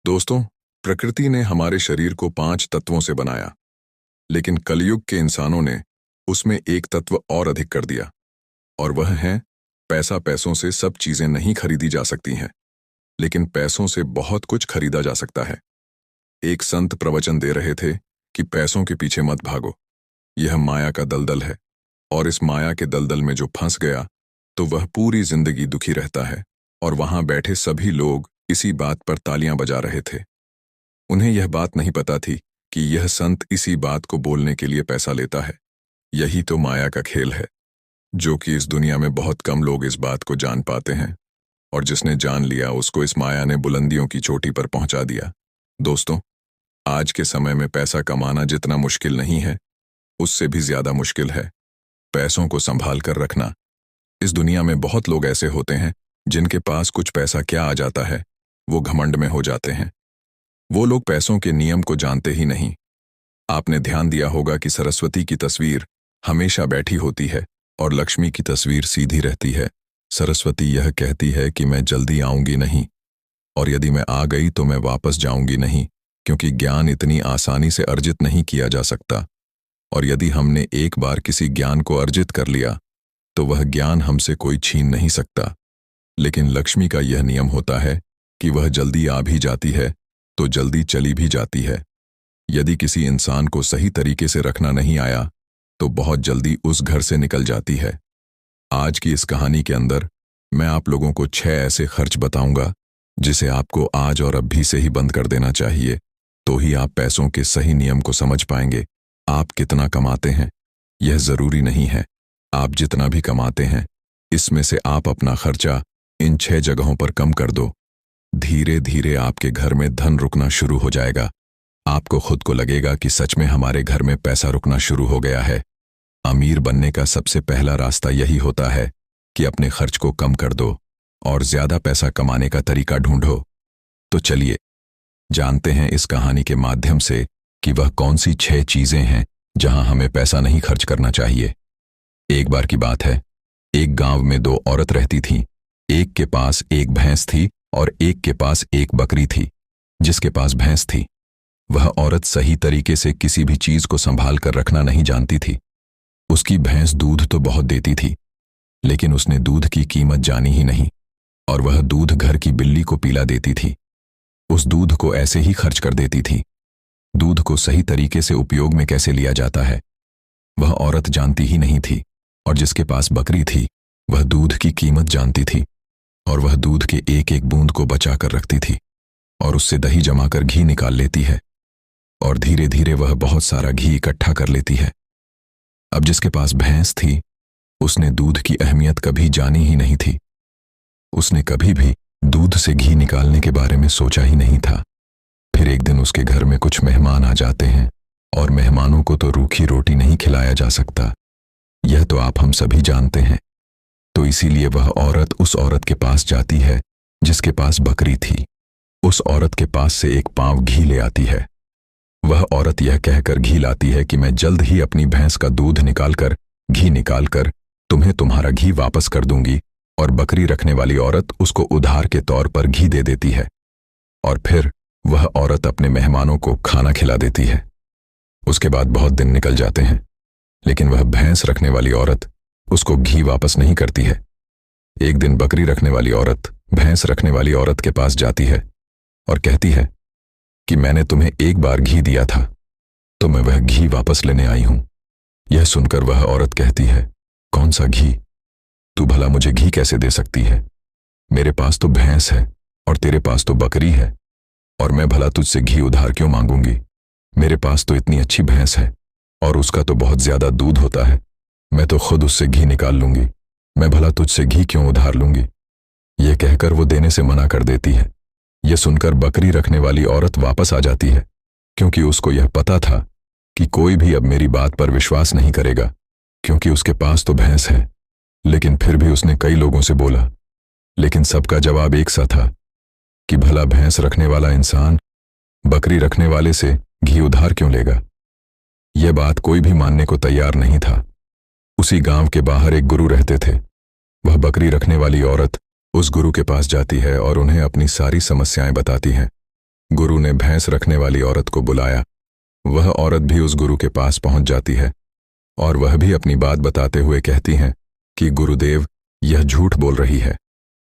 दोस्तों, प्रकृति ने हमारे शरीर को 5 तत्वों से बनाया, लेकिन कलयुग के इंसानों ने उसमें एक तत्व और अधिक कर दिया, और वह है पैसा। पैसों से सब चीजें नहीं खरीदी जा सकती हैं, लेकिन पैसों से बहुत कुछ खरीदा जा सकता है। एक संत प्रवचन दे रहे थे कि पैसों के पीछे मत भागो, यह माया का दलदल है, और इस माया के दलदल में जो फंस गया तो वह पूरी जिंदगी दुखी रहता है। और वहां बैठे सभी लोग इसी बात पर तालियां बजा रहे थे। उन्हें यह बात नहीं पता थी कि यह संत इसी बात को बोलने के लिए पैसा लेता है। यही तो माया का खेल है, जो कि इस दुनिया में बहुत कम लोग इस बात को जान पाते हैं, और जिसने जान लिया उसको इस माया ने बुलंदियों की चोटी पर पहुंचा दिया। दोस्तों, आज के समय में पैसा कमाना जितना मुश्किल नहीं है, उससे भी ज्यादा मुश्किल है पैसों को संभाल कर रखना। इस दुनिया में बहुत लोग ऐसे होते हैं जिनके पास कुछ पैसा क्या आ जाता है, वो घमंड में हो जाते हैं। वो लोग पैसों के नियम को जानते ही नहीं। आपने ध्यान दिया होगा कि सरस्वती की तस्वीर हमेशा बैठी होती है और लक्ष्मी की तस्वीर सीधी रहती है। सरस्वती यह कहती है कि मैं जल्दी आऊंगी नहीं, और यदि मैं आ गई तो मैं वापस जाऊंगी नहीं, क्योंकि ज्ञान इतनी आसानी से अर्जित नहीं किया जा सकता। और यदि हमने एक बार किसी ज्ञान को अर्जित कर लिया तो वह ज्ञान हमसे कोई छीन नहीं सकता। लेकिन लक्ष्मी का यह नियम होता है कि वह जल्दी आ भी जाती है तो जल्दी चली भी जाती है। यदि किसी इंसान को सही तरीके से रखना नहीं आया तो बहुत जल्दी उस घर से निकल जाती है। आज की इस कहानी के अंदर मैं आप लोगों को 6 ऐसे खर्च बताऊंगा जिसे आपको आज और अभी से ही बंद कर देना चाहिए, तो ही आप पैसों के सही नियम को समझ पाएंगे। आप कितना कमाते हैं यह जरूरी नहीं है, आप जितना भी कमाते हैं इसमें से आप अपना खर्चा इन 6 जगहों पर कम कर दो। धीरे धीरे आपके घर में धन रुकना शुरू हो जाएगा। आपको खुद को लगेगा कि सच में हमारे घर में पैसा रुकना शुरू हो गया है। अमीर बनने का सबसे पहला रास्ता यही होता है कि अपने खर्च को कम कर दो और ज्यादा पैसा कमाने का तरीका ढूंढो। तो चलिए जानते हैं इस कहानी के माध्यम से कि वह कौन सी 6 चीजें हैं जहां हमें पैसा नहीं खर्च करना चाहिए। एक बार की बात है, एक गांव में 2 औरत रहती थीं। एक के पास एक भैंस थी और एक के पास एक बकरी थी। जिसके पास भैंस थी वह औरत सही तरीके से किसी भी चीज को संभाल कर रखना नहीं जानती थी। उसकी भैंस दूध तो बहुत देती थी, लेकिन उसने दूध की कीमत जानी ही नहीं, और वह दूध घर की बिल्ली को पिला देती थी। उस दूध को ऐसे ही खर्च कर देती थी। दूध को सही तरीके से उपयोग में कैसे लिया जाता है वह औरत जानती ही नहीं थी। और जिसके पास बकरी थी वह दूध की कीमत जानती थी, और वह दूध के एक एक बूंद को बचा कर रखती थी, और उससे दही जमाकर घी निकाल लेती है, और धीरे धीरे वह बहुत सारा घी इकट्ठा कर लेती है। अब जिसके पास भैंस थी उसने दूध की अहमियत कभी जानी ही नहीं थी। उसने कभी भी दूध से घी निकालने के बारे में सोचा ही नहीं था। फिर एक दिन उसके घर में कुछ मेहमान आ जाते हैं, और मेहमानों को तो रूखी रोटी नहीं खिलाया जा सकता, यह तो आप हम सभी जानते हैं। तो इसीलिए वह औरत उस औरत के पास जाती है जिसके पास बकरी थी। उस औरत के पास से एक पाव घी ले आती है। वह औरत यह कहकर घी लाती है कि मैं जल्द ही अपनी भैंस का दूध निकालकर घी निकालकर तुम्हें तुम्हारा घी वापस कर दूंगी। और बकरी रखने वाली औरत उसको उधार के तौर पर घी दे देती है, और फिर वह औरत अपने मेहमानों को खाना खिला देती है। उसके बाद बहुत दिन निकल जाते हैं, लेकिन वह भैंस रखने वाली औरत उसको घी वापस नहीं करती है। एक दिन बकरी रखने वाली औरत भैंस रखने वाली औरत के पास जाती है और कहती है कि मैंने तुम्हें एक बार घी दिया था, तो मैं वह घी वापस लेने आई हूं। यह सुनकर वह औरत कहती है, कौन सा घी? तू भला मुझे घी कैसे दे सकती है? मेरे पास तो भैंस है और तेरे पास तो बकरी है, और मैं भला तुझसे घी उधार क्यों मांगूंगी? मेरे पास तो इतनी अच्छी भैंस है और उसका तो बहुत ज्यादा दूध होता है, मैं तो खुद उससे घी निकाल लूंगी, मैं भला तुझसे घी क्यों उधार लूंगी? यह कहकर वो देने से मना कर देती है। यह सुनकर बकरी रखने वाली औरत वापस आ जाती है, क्योंकि उसको यह पता था कि कोई भी अब मेरी बात पर विश्वास नहीं करेगा, क्योंकि उसके पास तो भैंस है। लेकिन फिर भी उसने कई लोगों से बोला, लेकिन सबका जवाब एक सा था कि भला भैंस रखने वाला इंसान बकरी रखने वाले से घी उधार क्यों लेगा? यह बात कोई भी मानने को तैयार नहीं था। उसी गांव के बाहर एक गुरु रहते थे। वह बकरी रखने वाली औरत उस गुरु के पास जाती है और उन्हें अपनी सारी समस्याएं बताती है। गुरु ने भैंस रखने वाली औरत को बुलाया। वह औरत भी उस गुरु के पास पहुंच जाती है और वह भी अपनी बात बताते हुए कहती हैं कि गुरुदेव, यह झूठ बोल रही है।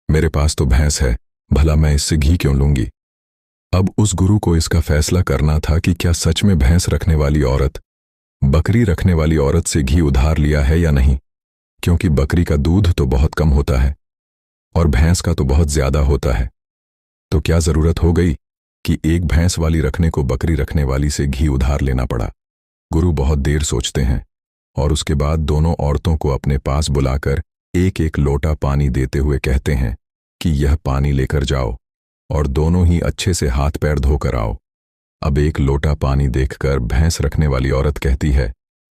मेरे पास तो भैंस है, भला मैं इससे घी क्यों लूंगी। अब उस गुरु को इसका फैसला करना था कि क्या सच में भैंस रखने वाली औरत बकरी रखने वाली औरत से घी उधार लिया है या नहीं, क्योंकि बकरी का दूध तो बहुत कम होता है और भैंस का तो बहुत ज्यादा होता है। तो क्या जरूरत हो गई कि एक भैंस वाली रखने को बकरी रखने वाली से घी उधार लेना पड़ा। गुरु बहुत देर सोचते हैं और उसके बाद दोनों औरतों को अपने पास बुलाकर एक एक लोटा पानी देते हुए कहते हैं कि यह पानी लेकर जाओ और दोनों ही अच्छे से हाथ पैर धोकर आओ। अब एक लोटा पानी देखकर भैंस रखने वाली औरत कहती है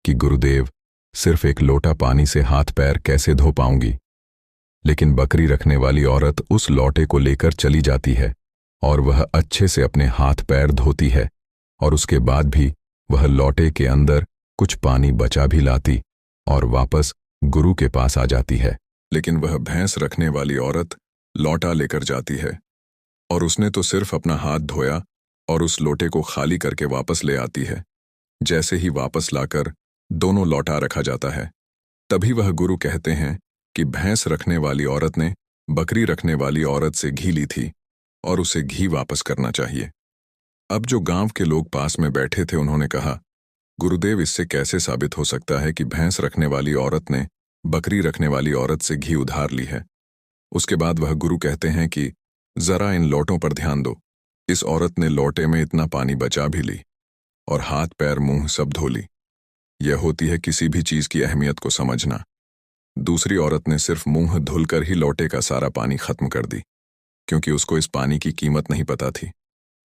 कि गुरुदेव, सिर्फ एक लोटा पानी से हाथ पैर कैसे धो पाऊंगी। लेकिन बकरी रखने वाली औरत उस लोटे को लेकर चली जाती है और वह अच्छे से अपने हाथ पैर धोती है और उसके बाद भी वह लोटे के अंदर कुछ पानी बचा भी लाती और वापस गुरु के पास आ जाती है। लेकिन वह भैंस रखने वाली औरत लोटा लेकर जाती है और उसने तो सिर्फ अपना हाथ धोया और उस लोटे को खाली करके वापस ले आती है। जैसे ही वापस लाकर दोनों लौटा रखा जाता है, तभी वह गुरु कहते हैं कि भैंस रखने वाली औरत ने बकरी रखने वाली औरत से घी ली थी और उसे घी वापस करना चाहिए। अब जो गांव के लोग पास में बैठे थे उन्होंने कहा, गुरुदेव, इससे कैसे साबित हो सकता है कि भैंस रखने वाली औरत ने बकरी रखने वाली औरत से घी उधार ली है। उसके बाद वह गुरु कहते हैं कि जरा इन लोटों पर ध्यान दो। इस औरत ने लोटे में इतना पानी बचा भी ली और हाथ पैर मुंह सब धो ली। यह होती है किसी भी चीज की अहमियत को समझना। दूसरी औरत ने सिर्फ मुंह धुलकर ही लोटे का सारा पानी खत्म कर दी, क्योंकि उसको इस पानी की कीमत नहीं पता थी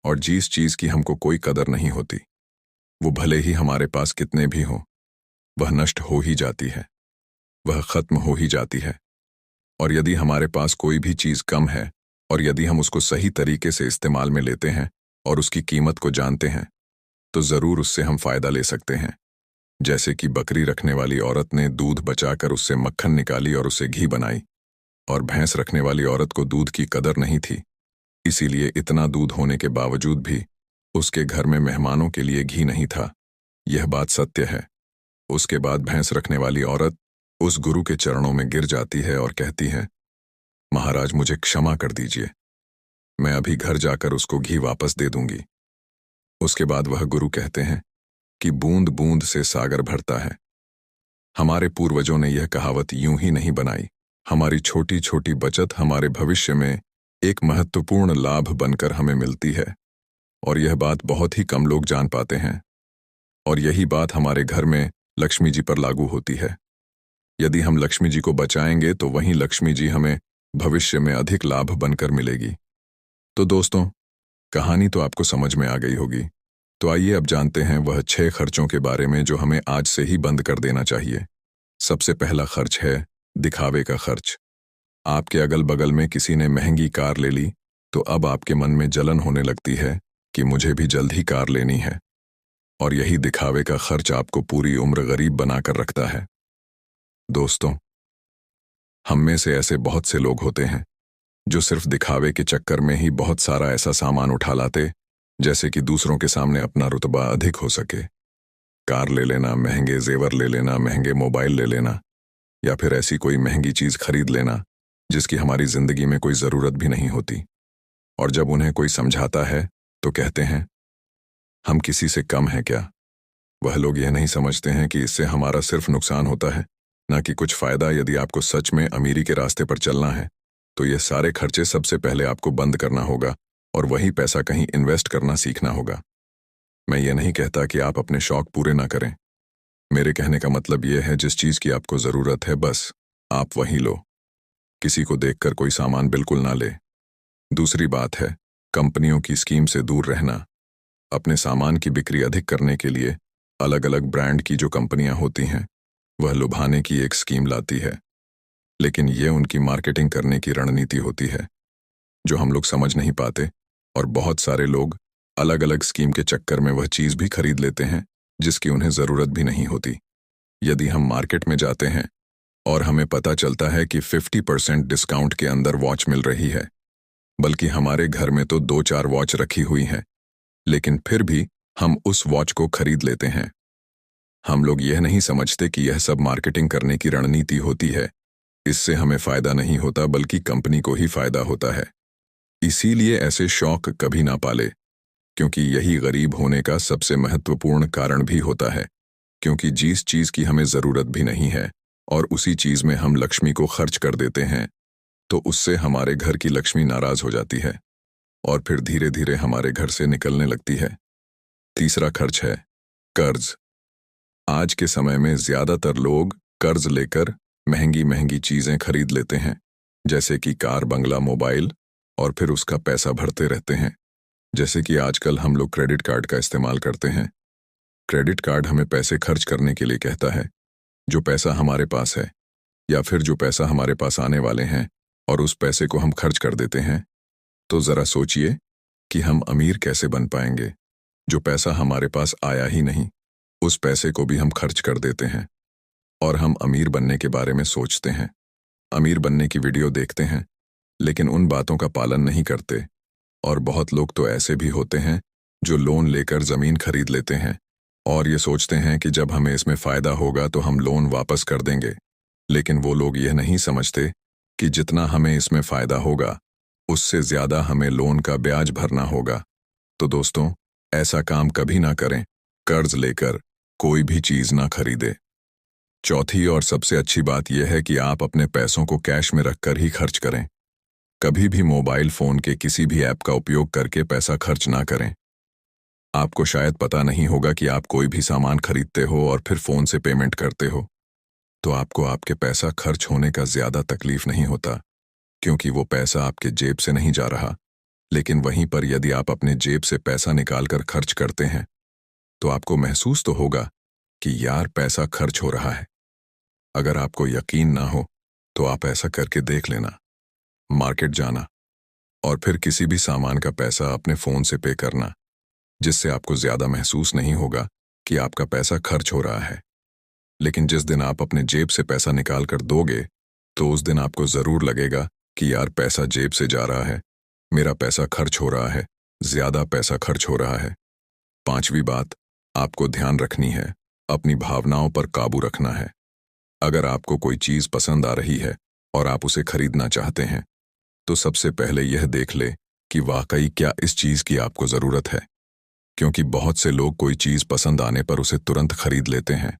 और जिस चीज की हमको कोई कदर नहीं होती, वो भले ही हमारे पास कितने भी हों, वह नष्ट हो ही जाती है, वह खत्म हो ही जाती है। और यदि हमारे पास कोई भी चीज कम है और यदि हम उसको सही तरीके से इस्तेमाल में लेते हैं और उसकी कीमत को जानते हैं, तो जरूर उससे हम फायदा ले सकते हैं। जैसे कि बकरी रखने वाली औरत ने दूध बचाकर उससे मक्खन निकाली और उसे घी बनाई, और भैंस रखने वाली औरत को दूध की कदर नहीं थी, इसीलिए इतना दूध होने के बावजूद भी उसके घर में मेहमानों के लिए घी नहीं था। यह बात सत्य है। उसके बाद भैंस रखने वाली औरत उस गुरु के चरणों में गिर जाती है और कहती है, महाराज, मुझे क्षमा कर दीजिए, मैं अभी घर जाकर उसको घी वापस दे दूंगी। उसके बाद वह गुरु कहते हैं कि बूंद बूंद से सागर भरता है। हमारे पूर्वजों ने यह कहावत यूं ही नहीं बनाई। हमारी छोटी छोटी बचत हमारे भविष्य में एक महत्वपूर्ण लाभ बनकर हमें मिलती है, और यह बात बहुत ही कम लोग जान पाते हैं। और यही बात हमारे घर में लक्ष्मी जी पर लागू होती है। यदि हम लक्ष्मी जी को बचाएंगे तो वहीं लक्ष्मी जी हमें भविष्य में अधिक लाभ बनकर मिलेगी। तो दोस्तों, कहानी तो आपको समझ में आ गई होगी। तो आइए अब जानते हैं वह 6 खर्चों के बारे में जो हमें आज से ही बंद कर देना चाहिए। सबसे पहला खर्च है दिखावे का खर्च। आपके अगल बगल में किसी ने महंगी कार ले ली तो अब आपके मन में जलन होने लगती है कि मुझे भी जल्द ही कार लेनी है, और यही दिखावे का खर्च आपको पूरी उम्र गरीब बनाकर रखता है। दोस्तों, हम में से ऐसे बहुत से लोग होते हैं जो सिर्फ दिखावे के चक्कर में ही बहुत सारा ऐसा सामान उठा लाते, जैसे कि दूसरों के सामने अपना रुतबा अधिक हो सके। कार ले लेना, महंगे जेवर ले लेना, महंगे मोबाइल ले लेना, या फिर ऐसी कोई महंगी चीज खरीद लेना जिसकी हमारी जिंदगी में कोई जरूरत भी नहीं होती। और जब उन्हें कोई समझाता है तो कहते हैं, हम किसी से कम हैं क्या। वह लोग यह नहीं समझते हैं कि इससे हमारा सिर्फ नुकसान होता है, ना कि कुछ फायदा। यदि आपको सच में अमीरी के रास्ते पर चलना है तो ये सारे खर्चे सबसे पहले आपको बंद करना होगा और वही पैसा कहीं इन्वेस्ट करना सीखना होगा। मैं ये नहीं कहता कि आप अपने शौक पूरे ना करें। मेरे कहने का मतलब यह है, जिस चीज की आपको जरूरत है बस आप वही लो। किसी को देखकर कोई सामान बिल्कुल ना ले। दूसरी बात है कंपनियों की स्कीम से दूर रहना। अपने सामान की बिक्री अधिक करने के लिए अलग अलग ब्रांड की जो कंपनियां होती हैं वह लुभाने की एक स्कीम लाती है, लेकिन यह उनकी मार्केटिंग करने की रणनीति होती है जो हम लोग समझ नहीं पाते, और बहुत सारे लोग अलग अलग स्कीम के चक्कर में वह चीज भी खरीद लेते हैं जिसकी उन्हें जरूरत भी नहीं होती। यदि हम मार्केट में जाते हैं और हमें पता चलता है कि 50% डिस्काउंट के अंदर वॉच मिल रही है, बल्कि हमारे घर में तो 2-4 वॉच रखी हुई हैं, लेकिन फिर भी हम उस वॉच को खरीद लेते हैं। हम लोग यह नहीं समझते कि यह सब मार्केटिंग करने की रणनीति होती है। इससे हमें फायदा नहीं होता बल्कि कंपनी को ही फायदा होता है। इसीलिए ऐसे शौक कभी ना पाले, क्योंकि यही गरीब होने का सबसे महत्वपूर्ण कारण भी होता है। क्योंकि जिस चीज की हमें जरूरत भी नहीं है और उसी चीज में हम लक्ष्मी को खर्च कर देते हैं, तो उससे हमारे घर की लक्ष्मी नाराज हो जाती है और फिर धीरे धीरे हमारे घर से निकलने लगती है। तीसरा खर्च है कर्ज। आज के समय में ज्यादातर लोग कर्ज लेकर महंगी महंगी चीजें खरीद लेते हैं, जैसे कि कार, बंगला, मोबाइल, और फिर उसका पैसा भरते रहते हैं। जैसे कि आजकल हम लोग क्रेडिट कार्ड का इस्तेमाल करते हैं। क्रेडिट कार्ड हमें पैसे खर्च करने के लिए कहता है, जो पैसा हमारे पास है या फिर जो पैसा हमारे पास आने वाले हैं, और उस पैसे को हम खर्च कर देते हैं। तो जरा सोचिए कि हम अमीर कैसे बन पाएंगे। जो पैसा हमारे पास आया ही नहीं, उस पैसे को भी हम खर्च कर देते हैं और हम अमीर बनने के बारे में सोचते हैं, अमीर बनने की वीडियो देखते हैं, लेकिन उन बातों का पालन नहीं करते। और बहुत लोग तो ऐसे भी होते हैं जो लोन लेकर जमीन खरीद लेते हैं और ये सोचते हैं कि जब हमें इसमें फायदा होगा तो हम लोन वापस कर देंगे। लेकिन वो लोग यह नहीं समझते कि जितना हमें इसमें फायदा होगा, उससे ज्यादा हमें लोन का ब्याज भरना होगा। तो दोस्तों, ऐसा काम कभी ना करें। कर्ज लेकर कोई भी चीज ना खरीदे। चौथी और सबसे अच्छी बात यह है कि आप अपने पैसों को कैश में रखकर ही खर्च करें। कभी भी मोबाइल फोन के किसी भी ऐप का उपयोग करके पैसा खर्च ना करें। आपको शायद पता नहीं होगा कि आप कोई भी सामान खरीदते हो और फिर फोन से पेमेंट करते हो, तो आपको आपके पैसा खर्च होने का ज्यादा तकलीफ नहीं होता, क्योंकि वो पैसा आपके जेब से नहीं जा रहा। लेकिन वहीं पर यदि आप अपने जेब से पैसा निकालकर खर्च करते हैं, तो आपको महसूस तो होगा कि यार पैसा खर्च हो रहा है। अगर आपको यकीन ना हो तो आप ऐसा करके देख लेना। मार्केट जाना और फिर किसी भी सामान का पैसा अपने फोन से पे करना, जिससे आपको ज्यादा महसूस नहीं होगा कि आपका पैसा खर्च हो रहा है। लेकिन जिस दिन आप अपने जेब से पैसा निकाल कर दोगे, तो उस दिन आपको जरूर लगेगा कि यार पैसा जेब से जा रहा है, मेरा पैसा खर्च हो रहा है, ज्यादा पैसा खर्च हो रहा है। पांचवी बात आपको ध्यान रखनी है, अपनी भावनाओं पर काबू रखना है। अगर आपको कोई चीज पसंद आ रही है और आप उसे खरीदना चाहते हैं, तो सबसे पहले यह देख ले कि वाकई क्या इस चीज की आपको जरूरत है। क्योंकि बहुत से लोग कोई चीज पसंद आने पर उसे तुरंत खरीद लेते हैं।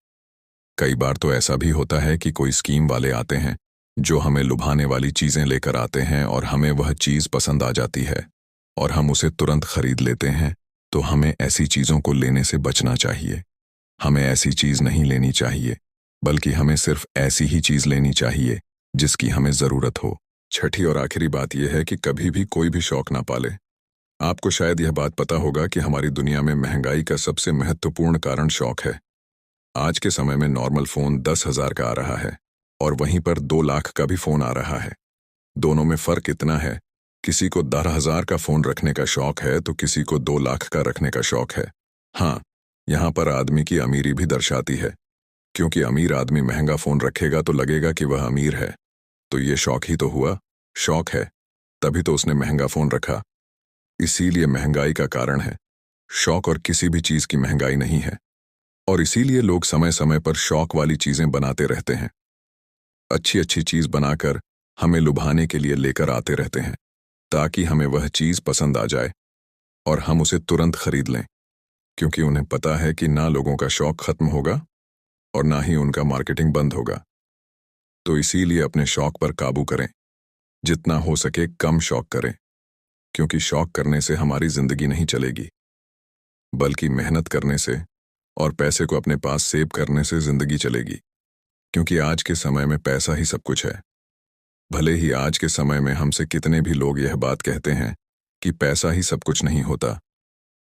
कई बार तो ऐसा भी होता है कि कोई स्कीम वाले आते हैं जो हमें लुभाने वाली चीजें लेकर आते हैं और हमें वह चीज पसंद आ जाती है और हम उसे तुरंत खरीद लेते हैं। तो हमें ऐसी चीजों को लेने से बचना चाहिए। हमें ऐसी चीज नहीं लेनी चाहिए, बल्कि हमें सिर्फ ऐसी ही चीज लेनी चाहिए जिसकी हमें जरूरत हो। छठी और आखिरी बात यह है कि कभी भी कोई भी शौक ना पाले। आपको शायद यह बात पता होगा कि हमारी दुनिया में महंगाई का सबसे महत्वपूर्ण कारण शौक है। आज के समय में नॉर्मल फोन 10,000 का आ रहा है और वहीं पर 2 लाख का भी फोन आ रहा है। दोनों में फर्क इतना है, किसी को 10,000 का फोन रखने का शौक है तो किसी को 2 लाख का रखने का शौक है। हाँ, यहाँ पर आदमी की अमीरी भी दर्शाती है, क्योंकि अमीर आदमी महंगा फोन रखेगा तो लगेगा कि वह अमीर है, तो ये शौक ही तो हुआ। शौक है तभी तो उसने महंगा फोन रखा। इसीलिए महंगाई का कारण है शौक, और किसी भी चीज की महंगाई नहीं है। और इसीलिए लोग समय समय पर शौक वाली चीजें बनाते रहते हैं, अच्छी अच्छी चीज बनाकर हमें लुभाने के लिए लेकर आते रहते हैं, ताकि हमें वह चीज पसंद आ जाए और हम उसे तुरंत खरीद लें। क्योंकि उन्हें पता है कि ना लोगों का शौक खत्म होगा और ना ही उनका मार्केटिंग बंद होगा। तो इसीलिए अपने शौक पर काबू करें, जितना हो सके कम शौक करें, क्योंकि शौक करने से हमारी जिंदगी नहीं चलेगी, बल्कि मेहनत करने से और पैसे को अपने पास सेव करने से जिंदगी चलेगी। क्योंकि आज के समय में पैसा ही सब कुछ है। भले ही आज के समय में हमसे कितने भी लोग यह बात कहते हैं कि पैसा ही सब कुछ नहीं होता,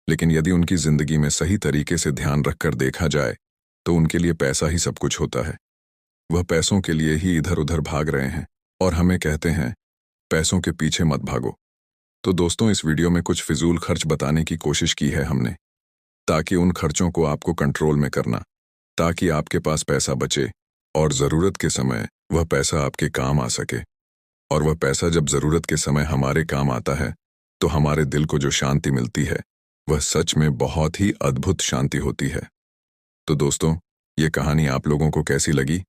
लेकिन यदि उनकी जिंदगी में सही तरीके से ध्यान रखकर देखा जाए तो उनके लिए पैसा ही सब कुछ होता है। वह पैसों के लिए ही इधर उधर भाग रहे हैं और हमें कहते हैं पैसों के पीछे मत भागो। तो दोस्तों, इस वीडियो में कुछ फिजूल खर्च बताने की कोशिश की है हमने, ताकि उन खर्चों को आपको कंट्रोल में करना, ताकि आपके पास पैसा बचे और जरूरत के समय वह पैसा आपके काम आ सके। और वह पैसा जब जरूरत के समय हमारे काम आता है तो हमारे दिल को जो शांति मिलती है वह सच में बहुत ही अद्भुत शांति होती है। तो दोस्तों, ये कहानी आप लोगों को कैसी लगी